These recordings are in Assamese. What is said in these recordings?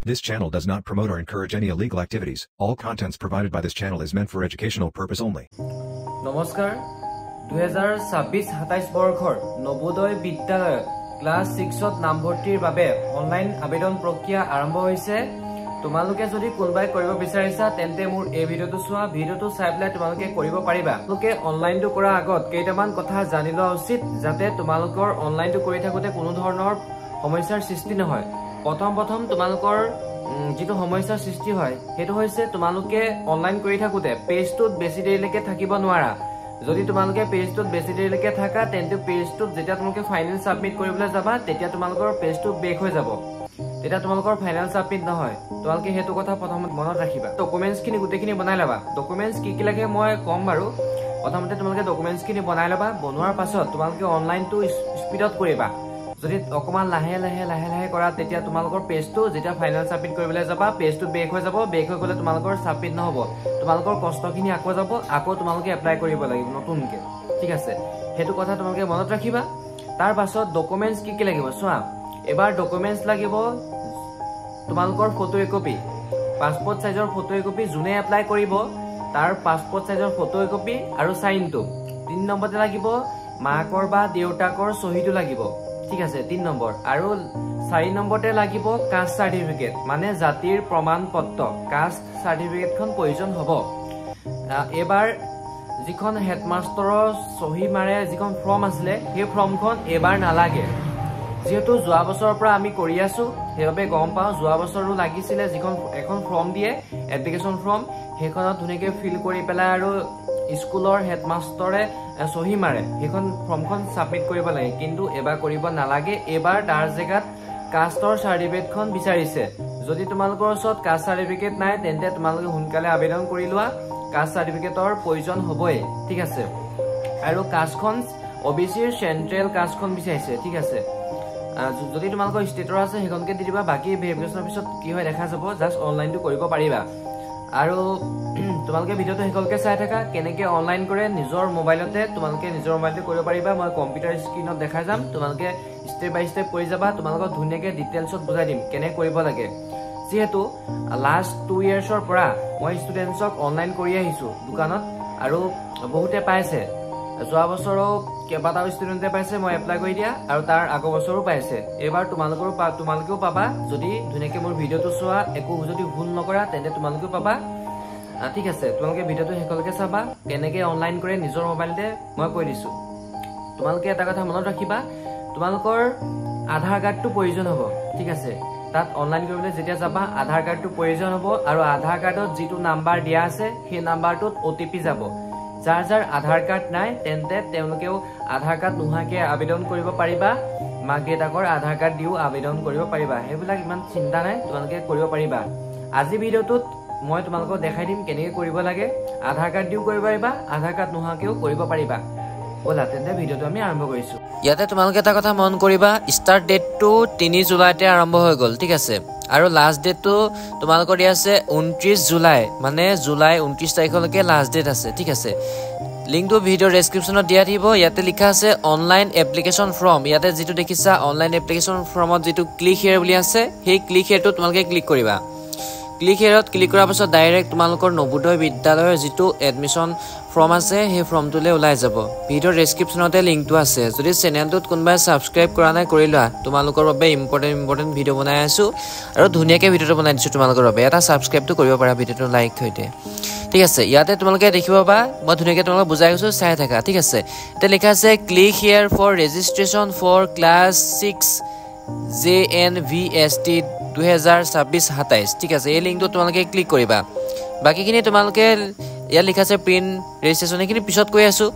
This channel does not promote or encourage any illegal activities. All contents provided by this channel is meant for educational purpose only. নমস্কাৰ 2026-27 বৰ্ষৰ নবোদয় বিদ্যালয় ক্লাছ 6ত নামভৰ্তিৰ বাবে অনলাইন আবেদন প্ৰক্ৰিয়া আৰম্ভ হৈছে তোমালোকে যদি কোনবাই কৰিব বিচাৰিছা তেন্তে মোৰ এই ভিডিওটো চোৱা ভিডিওটো চাই পেলাই তোমালোকে কৰিব পাৰিবা তোমালোকে অনলাইনটো কৰা আগত কেইটামান কথা জানি লোৱা উচিত যাতে তোমালোকৰ অনলাইনটো কৰি থাকোতে কোনো ধৰণৰ সমস্যাৰ সৃষ্টি নহয় প্ৰথম তোমালোকৰ যেটো সমস্যাৰ সৃষ্টি হয় হেতু হৈছে তোমালোকে অনলাইন কৰি থাকোতে পেজটোত বেছি দেৰিলৈকে থাকিব নোৱাৰা যদি তোমালোকে পেজটোত বেছি দেৰিলৈকে থাকা তেন্তে পেজটোত যেতিয়া তোমালোকে ফাইনেল সাবমিট কৰিবলৈ যাবা তেতিয়া তোমালোকৰ পেজটো বেক হৈ যাব এটা তোমালোকৰ ফাইনাল সাবমিট নহয় তোমালোকে হেতু কথা প্ৰথমত মনত ৰাখিবা ডকুমেন্টছ খিনি গুটেখিনি বনাই লবা ডকুমেন্টছ কি লাগে মই কম বাৰু প্ৰথমতে তোমালোকে ডকুমেন্টছ খিনি বনাই লবা বনোৱাৰ পাছত তোমালোকে অনলাইনটো স্পিডত কৰিবা যদি অকমান লাহে কৰা তেতিয়া তোমালোকৰ পেজটো যেতিয়া ফাইনাল সাবমিট কৰিবলৈ যাবা পেজটো বেক হৈ যাব বেক হৈ গলে তোমালোকৰ সাবমিট নহব তোমালোকৰ কষ্টখিনি আকৌ যাব আকৌ তোমালোকে এপ্লাই কৰিব লাগিব নতুনকে ঠিক আছে হেতু কথা তোমালোকে মনত ৰাখিবা তাৰ পাছত ডকুমেন্টছ কি লাগিব চোৱা এবাৰ ডকুমেন্টছ লাগিব তোমালোকৰ ফটো একপি পাসপোৰ্ট সাইজৰ ফটো একপি জুনে এপ্লাই কৰিব তাৰ পাসপোৰ্ট সাইজৰ ফটো একপি আৰু সাইনটো 3 নম্বৰতে লাগিব মাকৰ বা দেউতাকৰ সহিটো লাগিব ঠিক আছে 3 নম্বৰ আৰু 4 নম্বৰতে লাগিব কাষ্ট সাৰ্টিফিকেট মানে জাতিৰ প্ৰমাণপত্ৰ কাষ্ট সাৰ্টিফিকেটখন প্ৰয়োজন হ'ব এবাৰ যিখন হেডমাষ্টাৰৰ সহি মাৰে যিখন ফৰ্ম আছিল সেই ফৰ্মখন এবাৰ নালাগে যেহেতু যোৱা বছৰৰ পৰা আমি কৰি আছো হেৰবে গম পাও যোৱা বছৰো লাগিছিল যিখন এখন ফৰ্ম দিয়ে এপ্লিকেশন ফৰ্ম হেখনত ধুনিকে ফিল কৰি পেলাই আৰু স্কুলৰ হেডমাষ্টাৰে সহি মাৰে হেখন ফৰ্মখন সাবমিট কৰিব লাগে কিন্তু এবাৰ কৰিব নালাগে এবাৰ তাৰ জেগাত কাষ্টৰ সাৰ্টিফিকেটখন বিচাৰিছে যদি তোমালোকৰ ওচৰত কাষ্ট সাৰ্টিফিকেট নাই তেন্তে তোমালোকে হুনকালে আবেদন কৰি লোৱা কাষ্ট সাৰ্টিফিকেটৰ প্ৰয়োজন হ'বই ঠিক আছে আৰু কাষ্টখন ওবিসিৰ সেন্ট্ৰেল কাষ্টখন বিচাৰিছে ঠিক আছে যদি তোমালোকৰ ষ্টেটৰ আছে হেখনকে দি দিবা বাকি ভেৰিফিকেশনৰ পিছত কি হয় দেখা যাব জাস্ট অনলাইনটো কৰিব পাৰিবা আৰু তোমালোকে ভিডিওটো হেকলকে চাই থাকা কেনেকে অনলাইন কৰে নিজৰ মোবাইলতে তোমালোকে নিজৰ মোবাইলতে কৰিব পাৰিবা মই কম্পিউটাৰ স্ক্ৰিনত দেখাই যাম তোমালোকে স্টেপ বাই স্টেপ কৰি যাবা তোমালোকক ধুনিয়াকে ডিটেইলছত বুজাই দিম কেনে কৰিব লাগে যেহেতু লাষ্ট 2 ইয়াৰ্ছৰ পৰা মই ষ্টুডেন্টছক অনলাইন কৰি আহিছো দোকানত আৰু বহুতে পাইছে যোৱা বছৰো কেবাটাও ষ্টুডেন্টে পাইছে মই এপ্লাই কৰি দিয়া আৰু তাৰ আগৰ বছৰো পাইছে এবাৰ তোমালোকেও পাবা যদি ধুনিয়াকে মোৰ ভিডিওটো চোৱা একো যদি ভুল নকৰা তেন্তে তোমালোকেও পাবা ঠিক আছে তোমালোকে ভিডিওটো হেকলকে চাবা কেনেকে অনলাইন কৰে নিজৰ মোবাইলতে মই কৈ দিছো তোমালোকে এটা কথা মনত ৰাখিবা তোমালোকৰ আধাৰ কাৰ্ডটো প্ৰয়োজন হ'ব ঠিক আছে তাত অনলাইন কৰিবলৈ যেতিয়া যাবা আধাৰ কাৰ্ডটো প্ৰয়োজন হ'ব আৰু আধাৰ কাৰ্ডত যিটো নাম্বাৰ দিয়া আছে সেই নাম্বাৰটোত ওটিপি যাব যাৰ আধাৰ কাৰ্ড নাই তেন্তে তেওঁলোকেও আধাৰ কাৰ্ড নোহাকে আবেদন কৰিব পাৰিবা মাক দেউতাকৰ আধাৰ কাৰ্ড দিও আবেদন কৰিব পাৰিবা হেবিলাক ইমান চিন্তা নাই তোমালোকে কৰিব পাৰিবা আজি ভিডিওটোত মই তোমালোকক দেখাই দিম কেনেকৈ কৰিব লাগে আধাৰ কাৰ্ড দিও কৰিব পাৰিবা আধাৰ কাৰ্ড নোহাকেও কৰিব পাৰিবা বলা তেন্তে ভিডিওটো আমি আৰম্ভ কৰিছো ইয়াতে তোমালোকে এটা কথা মন কৰিবা ষ্টাৰ্ট ডেটটো 3 জুলাইতে আৰম্ভ হৈ গল ঠিক আছে আৰু লাষ্ট ডেটটো তোমালোকৰ দিয়া আছে 29 জুলাই মানে জুলাই 29 তাৰিখলৈকে লাষ্ট ডেট আছে ঠিক আছে লিংকটো ভিডিও ডেসক্ৰিপচনত দিয়া থাকিব ইয়াতে লিখা আছে অনলাইন এপ্লিকেশন ফৰ্ম ইয়াতে যেটো দেখিছা অনলাইন এপ্লিকেশন ফৰ্মত যেটো ক্লিক হিয়াৰ বুলি আছে সেই ক্লিক হিয়াৰটো তোমালোকে ক্লিক কৰিবা ক্লিক হিয়াৰত ক্লিক কৰাৰ পাছত ডাইৰেক্ট তোমালোকৰ নবোদয় বিদ্যালয়ৰ যেটো এডমিশন ফৰ্ম আছে সেই ফৰ্মটোলে ওলাই যাব ভিডিও ডেসক্ৰিপচনতে লিংকটো আছে যদি চেনেলটোত কোনবাই সাবস্ক্ৰাইব কৰা নাই কৰি লোৱা তোমালোকৰ বাবে ইম্পৰ্টেন্ট ভিডিও বনাই আছো আৰু ধুনিয়াকে ভিডিওটো বনাই দিছো তোমালোকৰ বাবে এটা সাবস্ক্ৰাইবটো কৰিব পাৰা ভিডিওটো লাইক থৈতে ঠিক আছে ইয়াতে তোমালোকে দেখিব বা মই ধুনিয়াকে তোমালোকক বুজাই গৈছো চাই থাকা ঠিক আছে এটা লেখা আছে click here for registration for class 6 JNVST 2026-27 ঠিক আছে এই লিংকটো তোমালোকে ক্লিক কৰিবা বাকিখিনি তোমালোকে ইয়াত লিখা আছে প্ৰিন্ট ৰেজিষ্ট্ৰেচন এখিনি পিছত কৈ আছো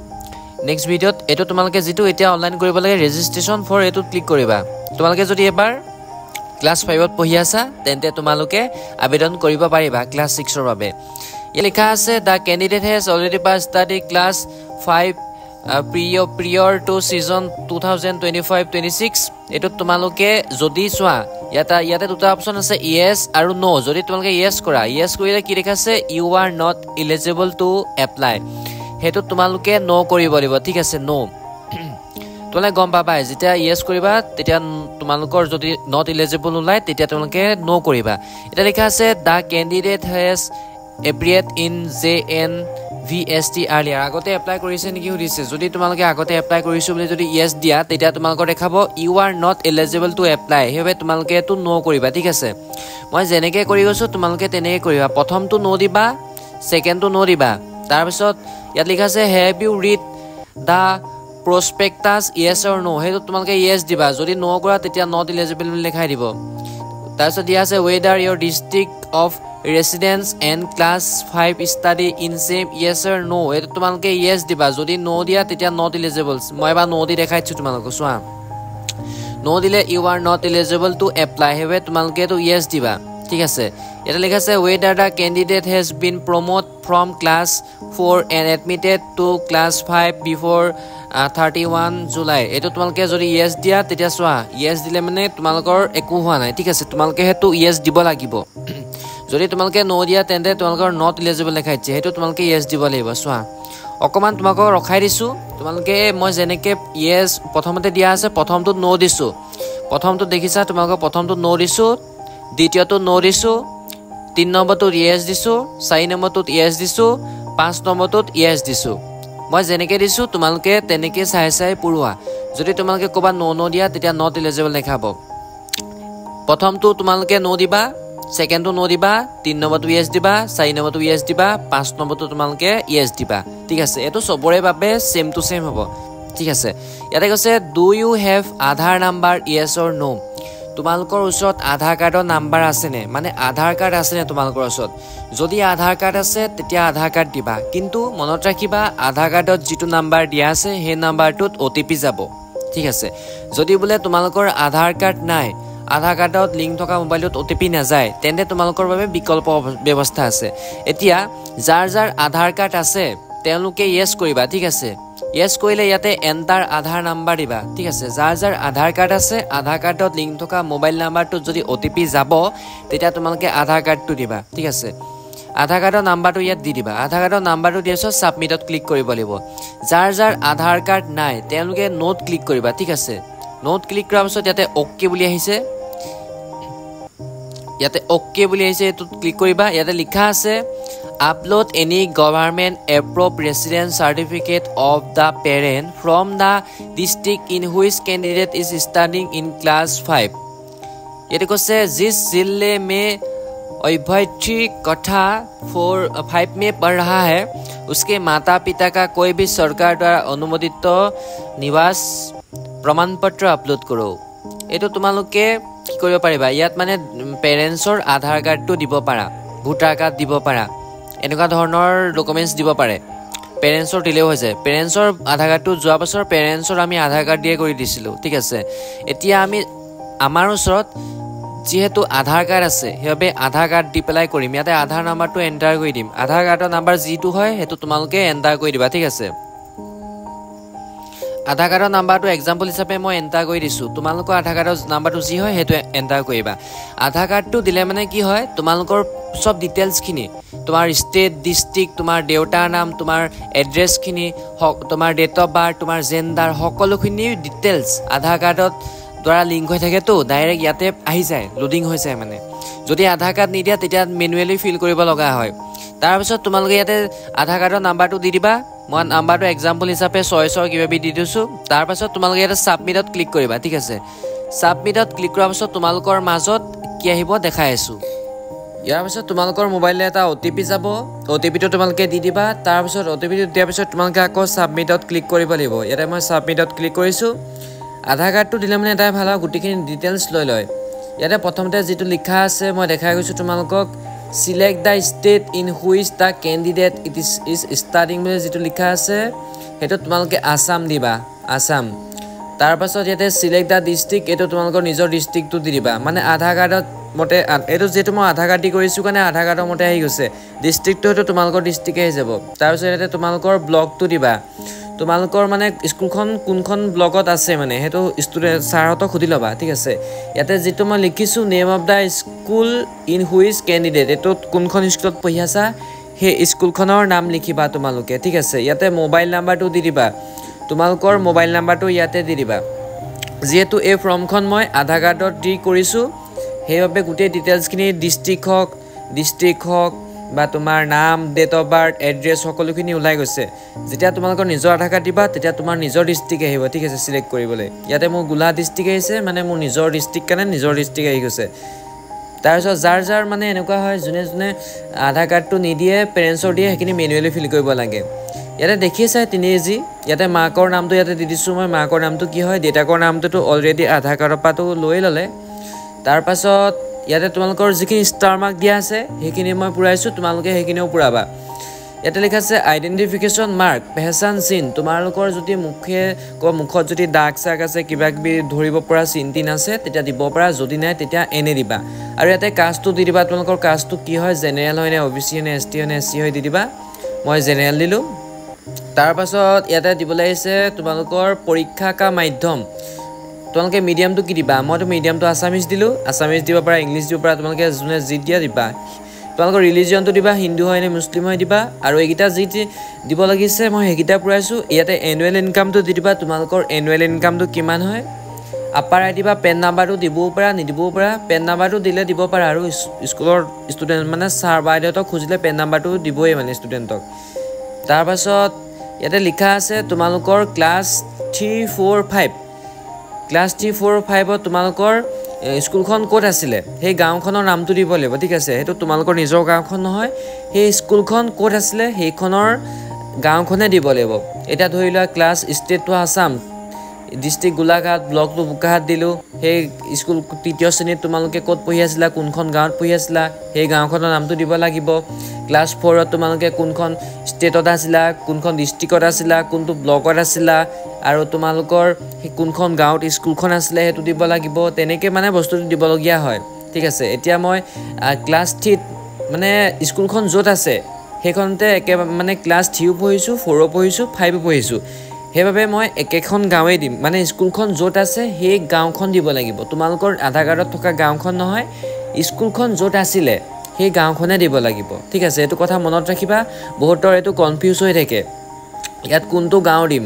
নেক্সট ভিডিওত এটো তোমালোকে যেটো এতিয়া অনলাইন কৰিব লাগে ৰেজিষ্ট্ৰেচন ফৰ এটো ক্লিক কৰিবা তোমালোকে যদি এবাৰ ক্লাছ 5ত পঢ়ি আছা তেন্তে তোমালোকে আবেদন কৰিব পাৰিবা ক্লাছ 6ৰ বাবে ইয়াত লিখা আছে the candidate has already pass study class 5 prior to season 2025-26 এটো তোমালোকে যদি চোৱা ইয়াতে দুটা অপচন আছে yes আৰু no যদি তোমালোকে yes কৰা yes কৰিলে কি লেখা আছে you are not eligible to apply হেতু তোমালোকে no কৰিব লাগিব ঠিক আছে no তোলে গম পাবা যেতিয়া yes কৰিবা তেতিয়া তোমালোকৰ যদি নট এলিজিবল ওলাই তেতিয়া তোমালোকে নো কৰিবা এটা লিখা আছে the candidate has appeared in JNVST earlier আগতে এপ্লাই কৰিছে নেকি সুধিছে যদি তোমালোকে আগতে এপ্লাই কৰিছো বুলি যদি yes দিয়া তেতিয়া তোমালোকৰ দেখাব you are not eligible to apply হেবে তোমালোকে এটো নো কৰিবা ঠিক আছে মই জেনেকে কৰি গৈছো তোমালোকে তেনেকে কৰিবা প্ৰথমটো নো দিবা সেকেন্ডটো নো দিবা তাৰ পিছত ইয়াত লিখা আছে have you read the prospectus yes or no হেটো তোমালোকে yes দিবা যদি নো কৰা তেতিয়া not eligible বুলি লিখাই দিব তাৰ পিছত দিয়া আছে whether your district of residence and class 5 study in same yes or no এটো তোমালোকে yes দিবা যদি no দিয়া তেতিয়া not eligible মই বা no দি দেখাইছো তোমালোকক চোৱা no দিলে you are not eligible to apply হেবে তোমালোকে তো yes দিবা ঠিক আছে এটা লেখা আছে whether the candidate has been promoted from class 4 and admitted to class 5 before 31 July এটো তোমালোকে যদি yes দিয়া তেতিয়া চোৱা yes দিলে মানে তোমালোকৰ একো হোৱা নাই ঠিক আছে তোমালোকে হেতু yes দিব লাগিব যদি তোমালোকে নো দিয়া তেন্তে তোমালোকৰ নট এলিজিবল লেখাইছে হেতু তোমালোকে yes দিব লাগিব চোৱা অকমান তোমাক ৰখাই দিছো তোমালোকে মই জেনেকে yes প্ৰথমতে দিয়া আছে প্ৰথমটো নো দিছো প্ৰথমটো দেখিছা তোমালোক প্ৰথমটো নো দিছো দ্বিতীয়টো নো দিছো 3 নম্বৰটো yes দিছো 4 নম্বৰটোত yes দিছো 5 নম্বৰটোত yes দিছো মই জেনেকে দিছো তোমালোকে তেনেকে চাই চাই পুৰুৱা যদি তোমালোকে কোবা নো দিয়া তেতিয়া নট এলিজিবল লেখাব প্ৰথমটো তোমালোকে নো দিবা সেকেন্ডটো নো দিবা 3 নম্বৰটো yes দিবা 4 নম্বৰটো yes দিবা 5 নম্বৰটো তোমালোকে yes দিবা ঠিক আছে এটো সবৰে বাবে সেম টু সেম হ'ব ঠিক আছে ইয়াতে কৈছে do you have Aadhaar number yes or no তোমালোকৰ ওচৰত আধাৰ কাৰ্ডৰ নাম্বাৰ আছে নে মানে আধাৰ কাৰ্ড আছে নে তোমালোকৰ ওচৰত যদি আধাৰ কাৰ্ড আছে তেতিয়া আধাৰ কাৰ্ড দিবা কিন্তু মনত ৰাখিবা আধাৰ কাৰ্ডত যেটো নাম্বাৰ দিয়া আছে হে নাম্বাৰটোত ওটিপি যাব ঠিক আছে যদি বলে তোমালোকৰ আধাৰ কাৰ্ড নাই আধাৰ কাৰ্ডত লিংক থকা মোবাইলত ওটিপি না যায় তেন্তে তোমালোকৰ বাবে বিকল্প ব্যৱস্থা আছে এতিয়া যাৰ যাৰ আধাৰ কাৰ্ড আছে তেওঁলোকে yes কৰিবা ঠিক আছে yes কৰিলে ইয়াতে এন্টাৰ আধাৰ নাম্বাৰ দিবা ঠিক আছে যাৰ যাৰ আধাৰ কাৰ্ড আছে আধাৰ কাৰ্ডত লিংক থকা মোবাইল নাম্বাৰটো যদি ওটিপি যাব তেতিয়া তোমালোকে আধাৰ কাৰ্ডটো দিবা ঠিক আছে আধাৰ কাৰ্ডৰ নাম্বাৰটো ইয়াত দি দিবা আধাৰ কাৰ্ডৰ নাম্বাৰটো দিয়াছ সাবমিটত ক্লিক কৰিব লাগিব যাৰ যাৰ আধাৰ কাৰ্ড নাই তেওঁলোকে নোট ক্লিক কৰিবা ঠিক আছে নোট ক্লিক কৰাৰ পিছত ইয়াতে ওকে বুলি আহিছে ইয়াতে ওকে বুলি আহিছে এটো ক্লিক কৰিবা ইয়াতে লিখা আছে upload any government approved residence certificate of the parent from the district in which candidate is studying in class 5 ये देखो से जिस जिले में अभ्यर्थी कक्षा 5 में पढ़ रहा है उसके माता पिता का कोई भी सरकार द्वारा अनुमोदित निवास प्रमाण पत्र अपलोड करो एतो তোমালোকে কি কৰিব পাৰিবা ইয়াত মানে পেৰেন্টছৰ আধাৰ কাৰ্ডটো দিব পাৰা ভোটাৰ কাৰ্ড দিব পাৰা এনেকুৱা ধৰণৰ ডকুমেন্টস দিব পাৰে পেৰেন্টছৰ দিলেও হৈ যায় পেৰেন্টছৰ আধাৰ কাৰ্ডটো যোৱা বছৰ পেৰেন্টছৰ আমি আধাৰ কাৰ্ড দিয়ে কৰি দিছিলো ঠিক আছে এতিয়া আমি আমাৰ ওচৰত যেহেতু আধাৰ কাৰ্ড আছে হেবে আধাৰ কাৰ্ড দি পেলাই কৰিম ইয়াতে আধাৰ নাম্বাৰটো এন্টাৰ কৰি দিম আধাৰ কাৰ্ডৰ নাম্বাৰ জিটো হয় হেতু তোমালোকে এন্টাৰ কৰি দিবা ঠিক আছে আধাৰ কাৰ্ডৰ নাম্বাৰটো এক্সাম্পল হিচাপে মই এন্টাৰ কৰি দিছো তোমালোকৰ আধাৰ কাৰ্ডৰ নাম্বাৰটো যি হয় হেতু এন্টাৰ কৰিবা আধাৰ কাৰ্ডটো দিলে মানে কি হয় তোমালোকৰ সব ডিটেইলছ খিনি তোমাৰ ষ্টেট ডিস্ট্ৰিক্ট তোমাৰ দেউতাৰ নাম তোমাৰ এড্ৰেছ খিনি তোমাৰ ডেট অফ বাৰ্থ তোমাৰ জেন্ডাৰ সকলোখিনি ডিটেইলছ আধাৰ কাৰ্ডত দ্বাৰা লিংক হৈ থাকে তো ডাইৰেক্ট ইয়াতে আহি যায় লোডিং হৈ যায় মানে যদি আধাৰ কাৰ্ড নিদিয়া তেতিয়া মেনুৱেলি ফিল কৰিব লগা হয় তাৰ পিছত তোমালোকে ইয়াতে আধাৰ কাৰ্ডৰ নাম্বাৰটো দি দিবা মই নাম্বাৰটো এক্সাম্পল হিচাপে 6 কিবা বি দি দিছো তাৰ পিছত তোমালোকে ইয়াতে সাবমিটত ক্লিক কৰিবা ঠিক আছে সাবমিটত ক্লিক কৰাৰ পিছত তোমালোকৰ মাজত কি আহিব দেখাই আছো ইয়াৰ পিছত তোমালোকৰ মোবাইললে এটা ওটিপি যাব ওটিপিটো তোমালোকে দি দিবা তাৰ পিছত ওটিপিটো দিয়াৰ পিছত তোমালোকে আকৌ সাবমিটত ক্লিক কৰিব লাগিব ইয়াতে মই সাবমিটত ক্লিক কৰিছো আধাৰ কাৰ্ডটো দিলে মানে এটা ভাল গুটিখিনি ডিটেইলছ লৈ লয় ইয়াতে প্ৰথমতে যেটো লিখা আছে মই দেখাই গৈছো তোমালোকক select the state in which the candidate is studying মানে যেটো লিখা আছে হেতু তোমালোকে আসাম দিবা আসাম তাৰ পাছত ইয়াতে select the district এটো তোমালোকৰ নিজৰ ডিস্ট্ৰিক্টটো দি দিবা মানে আধাৰ কাৰ্ডত মতে এটো যেটো মই আধাৰ কাৰ্ড দি কৰিছো কাৰণে আধাৰ কাৰ্ডৰ মতে আহি গৈছে ডিস্ট্ৰিক্টটো হেতু তোমালোকৰ ডিস্ট্ৰিক্টে আহি যাব তাৰ পিছত ইয়াতে তোমালোকৰ ব্লকটো দিবা তোমালোকৰ মানে স্কুলখন কোনখন ব্লকত আছে মানে হেতু ষ্টুডেন্ট সাৰহতক খুদি লবা ঠিক আছে ইয়াতে যেটো মই লিখিছো name of the school in which candidate এটো কোনখন স্কুলত পঢ়ি আছা হে স্কুলখনৰ নাম লিখিবা তোমালোকে ঠিক আছে ইয়াতে মোবাইল নাম্বাৰটো দি দিবা তোমালোকৰ মোবাইল নাম্বাৰটো ইয়াতে দি দিবা যেহেতু এই ফৰ্মখন মই আধাৰ কাৰ্ডত দি কৰিছোঁ সেইবাবে গোটেই ডিটেইলছখিনি ডিষ্ট্ৰিক্ট হওক বা তোমাৰ নাম ডেট অফ বাৰ্থ এড্ৰেছ সকলোখিনি ওলাই গৈছে যেতিয়া তোমালোকৰ নিজৰ আধাৰ কাৰ্ড দিবা তেতিয়া তোমাৰ নিজৰ ডিষ্ট্ৰিক্ট আহিব ঠিক আছে সিলেক্ট কৰিবলৈ ইয়াতে মোৰ গোলাঘাট ডিষ্ট্ৰিক্ট আহিছে মানে মোৰ নিজৰ ডিষ্ট্ৰিক্ট কাৰণে নিজৰ ডিষ্ট্ৰিক্ট আহি গৈছে তাৰপিছত যাৰ মানে এনেকুৱা হয় যোনে আধাৰ কাৰ্ডটো নিদিয়ে পেৰেণ্টছৰ দিয়ে সেইখিনি মেনুৱেলি ফিল কৰিব লাগে ইয়াতে দেখিছে 3G ইয়াতে মাকৰ নামটো ইয়াতে দি দিছোঁ মই মাকৰ নামটো কি হয় দেউতাকৰ নামটোতো অলৰেডি আধাৰ কাৰ্ডৰ পৰাটো লৈ ল'লে তাৰপাছত ইয়াতে তোমালোকৰ যিখিনি ষ্টাৰ মাৰ্ক দিয়া আছে সেইখিনি মই পুৰাইছোঁ তোমালোকে সেইখিনিও পুৰাবা ইয়াতে লিখা আছে আইডেন্টিফিকেশ্যন মাৰ্ক পেহচান চিন তোমালোকৰ যদি মুখত যদি দাগ চাগ আছে কিবা কিবি ধৰিব পৰা চিন তিন আছে তেতিয়া দিব পৰা যদি নাই তেতিয়া এনে দিবা আৰু ইয়াতে কাষ্টটো দি দিবা তোমালোকৰ কাষ্টটো কি হয় জেনেৰেল হয় নে OBC নে ST হয় নে SC হয় দি দিবা মই জেনেৰেল দিলোঁ তাৰপাছত ইয়াতে দিবলৈ আহিছে তোমালোকৰ পৰীক্ষা কা মাধ্যম তোমালোকে মিডিয়ামটো কি দিবা মইতো মিডিয়ামটো আছামিজ দিলোঁ আছামিজ দিব পৰা ইংলিছ দিব পৰা তোমালোকে যোনে যি দিয়া দিবা তোমালোকৰ ৰিলিজিয়নটো দিবা হিন্দু হয় নে মুছলিম হয় দিবা আৰু এইকেইটা যি দিব লাগিছে মই সেইকেইটা পুৰাইছোঁ ইয়াতে এনুৱেল ইনকামটো দি দিবা তোমালোকৰ এনুৱেল ইনকামটো কিমান হয় আপাৰ আই দিবা পেন নাম্বাৰটো দিবও পৰা নিদিবও পৰা পেন নাম্বাৰটো দিলে দিব পাৰা আৰু স্কুলৰ ষ্টুডেণ্ট মানে ছাৰ বাইদেউহঁতক খুজিলে পেন নাম্বাৰটো দিবই মানে ষ্টুডেণ্টক তাৰপাছত ইয়াতে লিখা আছে তোমালোকৰ ক্লাছ 3-4-5 ক্লাছ 3-4-5 তোমালোকৰ স্কুলখন ক'ত আছিলে সেই গাঁওখনৰ নামটো দিব লাগিব ঠিক আছে সেইটো তোমালোকৰ নিজৰ গাঁওখন নহয় সেই স্কুলখন ক'ত আছিলে সেইখনৰ গাঁওখনে দিব লাগিব এটা ধৰি লোৱা ক্লাছ ষ্টেটটো আসাম ডিষ্ট্ৰিক্ট গোলাঘাট ব্লকটো বোকাহাট দিলোঁ সেই স্কুল তৃতীয় শ্ৰেণীত তোমালোকে ক'ত পঢ়ি আছিলা কোনখন গাঁৱত পঢ়ি আছিলা সেই গাঁওখনৰ নামটো দিব লাগিব ক্লাছ 4ত তোমালোকে কোনখন ষ্টেটত আছিলা কোনখন ডিষ্ট্ৰিক্টত আছিলা কোনটো ব্লকত আছিলা আৰু তোমালোকৰ কোনখন গাঁৱত স্কুলখন আছিলে সেইটো দিব লাগিব তেনেকৈ মানে বস্তুটো দিবলগীয়া হয় ঠিক আছে এতিয়া মই ক্লাছ 3 মানে স্কুলখন য'ত আছে সেইখনতে মানে ক্লাছ 3ও পঢ়িছোঁ 4ও পঢ়িছোঁ 5ও পঢ়িছোঁ সেইবাবে মই একেখন গাঁৱেই দিম মানে স্কুলখন য'ত আছে সেই গাঁওখন দিব লাগিব তোমালোকৰ আধাৰ কাৰ্ডত থকা গাঁওখন নহয় স্কুলখন য'ত আছিলে সেই গাঁওখনে দিব লাগিব ঠিক আছে এইটো কথা মনত ৰাখিবা বহুতৰ এইটো কনফিউজ হৈ থাকে ইয়াত কোনটো গাঁও দিম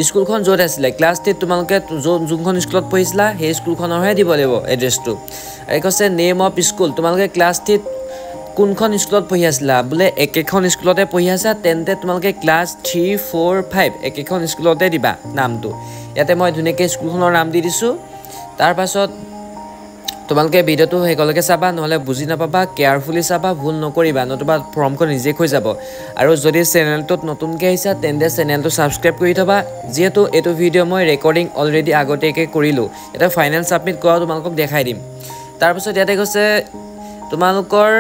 স্কুলখন য'ত আছিলে ক্লাছ 3 তোমালোকে যোনখন স্কুলত পঢ়িছিলা সেই স্কুলখনৰহে দিব লাগিব এড্ৰেছটো আৰু কৈছে নেম অফ স্কুল তোমালোকে ক্লাছ 3 কোনখন স্কুলত পঢ়ি আছিলা বোলে একেখন স্কুলতে পঢ়ি আছা তেন্তে তোমালোকে ক্লাছ 3-4-5 একেখন স্কুলতে দিবা নামটো ইয়াতে মই ধুনীয়াকৈ স্কুলখনৰ নাম দি দিছোঁ তাৰপাছত তোমালোকে ভিডিঅ'টো শেষলৈকে চাবা নহ'লে বুজি নাপাবা কেয়াৰফুলি চাবা ভুল নকৰিবা নতুবা ফৰ্মখন ৰিজেক্ট হৈ যাব আৰু যদি চেনেলটোত নতুনকৈ আহিছা তেন্তে চেনেলটো ছাবস্ক্ৰাইব কৰি থবা যিহেতু এইটো ভিডিঅ' মই ৰেকৰ্ডিং অলৰেডি আগতীয়াকৈ কৰিলোঁ এটা ফাইনেল ছাবমিট কৰা তোমালোকক দেখাই দিম তাৰপিছত ইয়াতে কৈছে তোমালোকৰ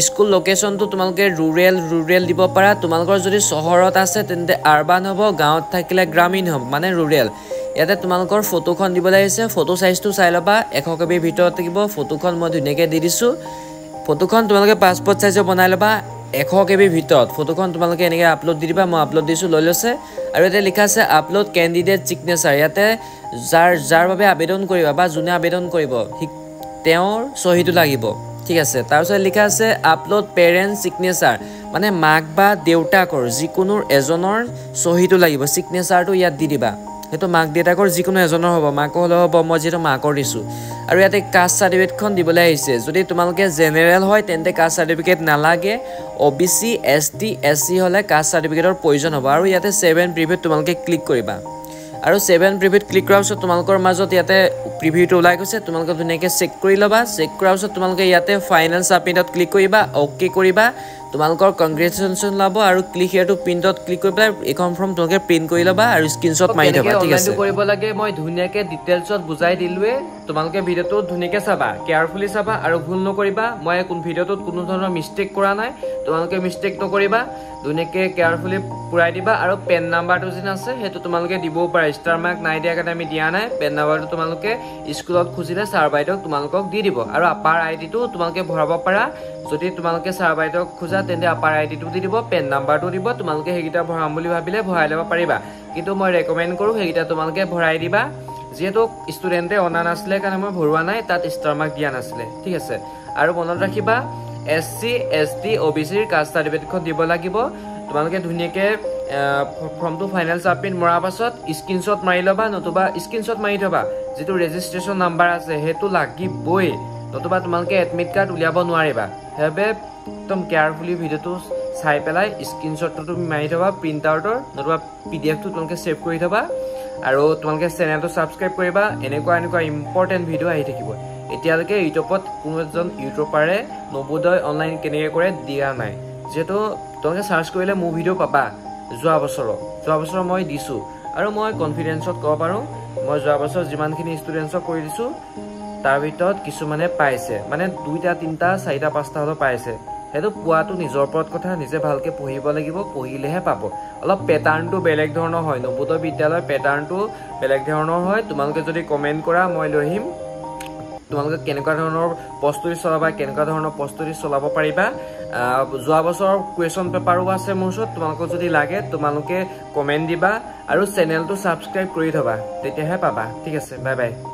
স্কুল লোকেশ্যনটো তোমালোকে ৰুৰেল দিব পাৰা তোমালোকৰ যদি চহৰত আছে তেন্তে আৰবান হ'ব গাঁৱত থাকিলে গ্ৰামীণ হ'ব মানে ৰুৰেল ইয়াতে তোমালোকৰ ফটোখন দিবলৈ আহিছে ফটো সাইজটো চাই ল'বা 100 KB ভিতৰত থাকিব ফটোখন মই ধুনীয়াকৈ দি দিছোঁ ফটোখন তোমালোকে পাছপোৰ্ট সাইজৰ বনাই ল'বা 100 KB ভিতৰত ফটোখন তোমালোকে এনেকৈ আপলোড দি দিবা মই আপলোড দিছোঁ লৈ লৈছে আৰু ইয়াতে লিখা আছে আপলোড কেণ্ডিডেট ছিগনেচাৰ ইয়াতে যাৰ বাবে আবেদন কৰিবা বা যোনে আবেদন কৰিব তেওঁৰ চহীটো লাগিব ঠিক আছে তাৰপিছত লিখা আছে আপলোড পেৰেণ্ট ছিগনেচাৰ মানে মাক বা দেউতাকৰ যিকোনো এজনৰ চহীটো লাগিব ছিগনেচাৰটো ইয়াত দি দিবা সেইটো মাক দেউতাকৰ যিকোনো এজনৰ হ'ব মাকৰ হ'লেও হ'ব মই যিহেতু মাকৰ দিছোঁ আৰু ইয়াতে কাষ্ট চাৰ্টিফিকেটখন দিবলৈ আহিছে যদি তোমালোকে জেনেৰেল হয় তেন্তে কাষ্ট চাৰ্টিফিকেট নালাগে OBC ST SC হ'লে কাষ্ট চাৰ্টিফিকেটৰ প্ৰয়োজন হ'ব আৰু ইয়াতে 7 প্ৰিভিউত তোমালোকে ক্লিক কৰিবা আৰু 7 প্ৰিভিউত ক্লিক কৰাৰ পিছত তোমালোকৰ মাজত ইয়াতে প্ৰিভিউটো ওলাই গৈছে তোমালোকে ধুনীয়াকৈ চেক কৰি ল'বা চেক কৰাৰ পিছত তোমালোকে ইয়াতে ফাইনেল ছাবমিটত ক্লিক কৰিবা অ'কে কৰিবা তোমালোকৰ কংগ্ৰেচুলেশ্যন লাভ আৰু ক্লিক হিয়াৰটো প্ৰিণ্টত ক্লিক কৰি পেলাই এইখন ফৰ্ম তোমালোকে প্ৰিণ্ট কৰি ল'বা আৰু স্ক্ৰীনশ্বট মাৰি থবা ঠিক আছে কৰিব লাগে মই ধুনীয়াকৈ ডিটেইলছত বুজাই দিলোৱে তোমালোকে ভিডিঅ'টো ধুনীয়াকৈ চাবা কেয়াৰফুলি চাবা আৰু ভুল নকৰিবা মই ভিডিঅ'টোত কোনো ধৰণৰ মিষ্টেক কৰা নাই তোমালোকে মিষ্টেক নকৰিবা ধুনীয়াকৈ কেয়াৰফুলি পুৰাই দিবা আৰু পেন নাম্বাৰটো যেন আছে সেইটো তোমালোকে দিবও পাৰা ষ্টাৰ মাৰ্ক নাই দিয়া কাৰণে আমি দিয়া নাই পেন নাম্বাৰটো তোমালোকে স্কুলত খুজিলে ছাৰ বাইদেউক তোমালোকক দি দিব আৰু আপাৰ আইডিটো তোমালোকে ভৰাব পাৰা যদি তোমালোকে ছাৰ বাইদেউক খোজা তেন্তে আপাৰ আইডিটো দি দিব পেন নাম্বাৰটো দিব তোমালোকে সেইকেইটা ভৰাম বুলি ভাবিলে ভৰাই ল'ব পাৰিবা কিন্তু মই ৰেকমেণ্ড কৰোঁ সেইকেইটা তোমালোকে ভৰাই দিবা যেহেতু ষ্টুডেণ্টে অনা নাছিলে কাৰণে মই ভৰোৱা নাই তাত ষ্টাৰ মাৰ্ক দিয়া নাছিলে ঠিক আছে আৰু মনত ৰাখিবা SC ST OBCৰ কাষ্ট চাৰ্টিফিকেটখন দিব লাগিব তোমালোকে ধুনীয়াকৈ ফৰ্মটো ফাইনেল ছাবমিট মৰাৰ পাছত স্ক্ৰীনশ্বট মাৰি ল'বা নতুবা স্ক্ৰীনশ্বট মাৰি থ'বা যিটো ৰেজিষ্ট্ৰেশ্যন নাম্বাৰ আছে সেইটো লাগিবই নতুবা তোমালোকে এডমিট কাৰ্ড উলিয়াব নোৱাৰিবা সেইবাবে একদম কেয়াৰফুলি ভিডিঅ'টো চাই পেলাই স্ক্ৰীনশ্বটটো তুমি মাৰি থ'বা প্ৰিণ্ট আউটৰ নতুবা PDF-টো তোমালোকে ছেভ কৰি থ'বা আৰু তোমালোকে চেনেলটো ছাবস্ক্ৰাইব কৰিবা এনেকুৱা ইম্পৰ্টেণ্ট ভিডিঅ' আহি থাকিব এতিয়ালৈকে ইউটিউবত কোনো এজন ইউটিউবাৰে নবোদয় অনলাইন কেনেকৈ কৰে দিয়া নাই যিহেতু তোমালোকে চাৰ্চ কৰিলে মোৰ ভিডিঅ' পাবা যোৱা বছৰ মই দিছোঁ আৰু মই কনফিডেন্সত ক'ব পাৰোঁ মই যোৱা বছৰ যিমানখিনি ষ্টুডেণ্টছক কৰি দিছোঁ তাৰ ভিতৰত কিছুমানে পাইছে মানে 2টা 3টা 4টা 5টা হ'লেও পাইছে সেইটো পোৱাটো নিজৰ ওপৰত কথা নিজে ভালকৈ পঢ়িব লাগিব পঢ়িলেহে পাব অলপ পেটাৰ্ণটো বেলেগ ধৰণৰ হয় নবোদয় বিদ্যালয়ৰ পেটাৰ্ণটো বেলেগ ধৰণৰ হয় তোমালোকে যদি কমেণ্ট কৰা মই লৈ আহিম তোমালোকে কেনেকুৱা ধৰণৰ প্ৰস্তুতি চলাবা কেনেকুৱা ধৰণৰ প্ৰস্তুতি চলাব পাৰিবা যোৱা বছৰৰ কুৱেশ্যন পেপাৰো আছে মোৰ ওচৰত তোমালোকক যদি লাগে তোমালোকে কমেণ্ট দিবা আৰু চেনেলটো ছাবস্ক্ৰাইব কৰি থ'বা তেতিয়াহে পাবা ঠিক আছে বাই বাই